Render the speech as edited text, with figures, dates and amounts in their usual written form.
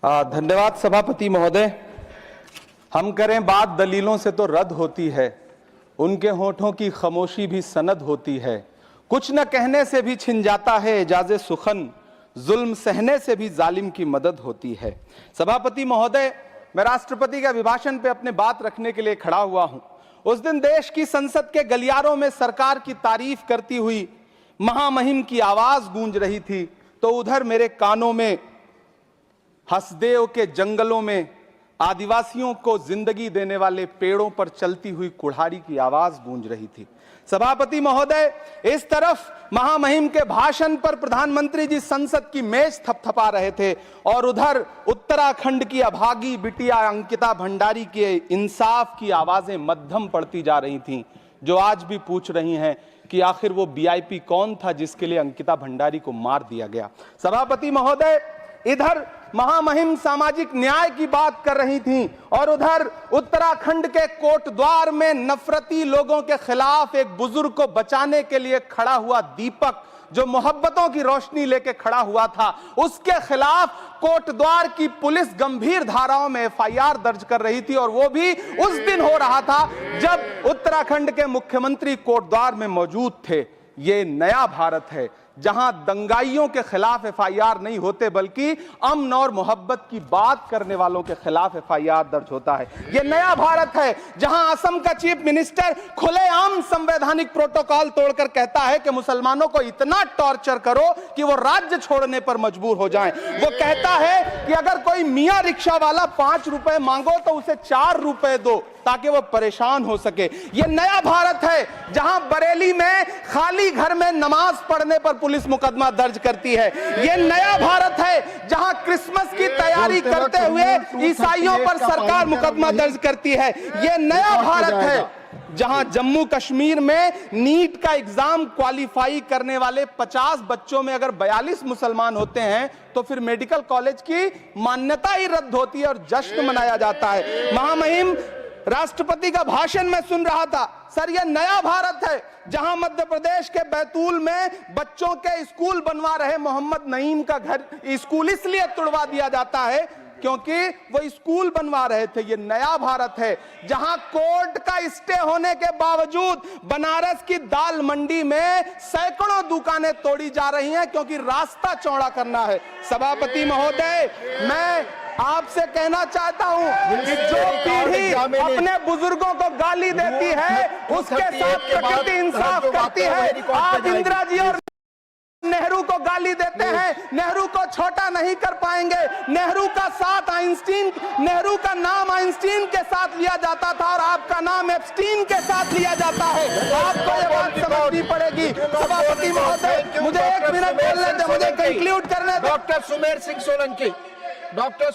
धन्यवाद सभापति महोदय। हम करें बात दलीलों से तो रद्द होती है, उनके होठों की खामोशी भी सनद होती है। कुछ न कहने से भी छिन जाता है एजाज़े सुखन, जुल्म सहने से भी जालिम की मदद होती है। सभापति महोदय, मैं राष्ट्रपति के अभिभाषण पे अपने बात रखने के लिए खड़ा हुआ हूं। उस दिन देश की संसद के गलियारों में सरकार की तारीफ करती हुई महामहिम की आवाज गूंज रही थी, तो उधर मेरे कानों में हसदेव के जंगलों में आदिवासियों को जिंदगी देने वाले पेड़ों पर चलती हुई कुल्हाड़ी की आवाज गूंज रही थी। सभापति महोदय, इस तरफ महामहिम के भाषण पर प्रधानमंत्री जी संसद की मेज थपथपा रहे थे और उधर उत्तराखंड की अभागी बिटिया अंकिता भंडारी के इंसाफ की आवाजें मध्यम पड़ती जा रही थीं, जो आज भी पूछ रही हैं कि आखिर वो वीआईपी कौन था जिसके लिए अंकिता भंडारी को मार दिया गया। सभापति महोदय, इधर महामहिम सामाजिक न्याय की बात कर रही थीं और उधर उत्तराखंड के कोटद्वार में नफरती लोगों के खिलाफ एक बुजुर्ग को बचाने के लिए खड़ा हुआ दीपक, जो मोहब्बतों की रोशनी लेके खड़ा हुआ था, उसके खिलाफ कोटद्वार की पुलिस गंभीर धाराओं में एफआईआर दर्ज कर रही थी। और वो भी उस दिन हो रहा था जब उत्तराखंड के मुख्यमंत्री कोटद्वार में मौजूद थे। ये नया भारत है जहां दंगाइयों के खिलाफ एफआईआर नहीं होते, बल्कि अमन और मोहब्बत की बात करने वालों के खिलाफ एफआईआर दर्ज होता है। यह नया भारत है जहां असम का चीफ मिनिस्टर खुलेआम संवैधानिक प्रोटोकॉल तोड़कर कहता है कि मुसलमानों को इतना टॉर्चर करो कि वो राज्य छोड़ने पर मजबूर हो जाएं। वो कहता है कि अगर कोई मियां रिक्शा वाला 5 रुपए मांगो तो उसे 4 रुपए दो ताकि वो परेशान हो सके। यह नया भारत है जहां बरेली में खाली घर में नमाज पढ़ने पर पुलिस मुकदमा दर्ज करती है। यह नया भारत है जहां क्रिसमस की तैयारी करते हुए ईसाइयों पर सरकार मुकदमा दर्ज करती है। यह नया भारत है जहां जम्मू कश्मीर में नीट का एग्जाम क्वालिफाई करने वाले 50 बच्चों में अगर 42 मुसलमान होते हैं तो फिर मेडिकल कॉलेज की मान्यता ही रद्द होती है और जश्न मनाया जाता है। महामहिम राष्ट्रपति का भाषण में सुन रहा था। सर, यह नया भारत है जहां मध्य प्रदेश के बैतूल में बच्चों के स्कूल बनवा रहे मोहम्मद नईम का घर स्कूल इसलिए तुड़वा दिया जाता है क्योंकि वो स्कूल बनवा रहे थे। ये नया भारत है जहां कोर्ट का स्टे होने के बावजूद बनारस की दाल मंडी में सैकड़ों दुकानें तोड़ी जा रही हैं क्योंकि रास्ता चौड़ा करना है। सभापति महोदय, मैं आपसे कहना चाहता हूं कि जो पीढ़ी अपने बुजुर्गों को गाली देती है उसके साथ प्रकृति इंसाफ करती है। आप इंदिरा जी और नेहरू को गाली देते हैं, नेहरू को छोटा नहीं कर पाएंगे। नेहरू का साथ आइंस्टीन, नेहरू का नाम आइंस्टीन के साथ लिया जाता था और आपका नाम एप्स्टीन के साथ लिया जाता है। आपको ये बात समझनी पड़ेगी। सभापति महोदय, मुझे 1 मिनट बोलने दें, मुझे कंक्लूड करने दें। Doctor Sumer Singh Solanki, doctor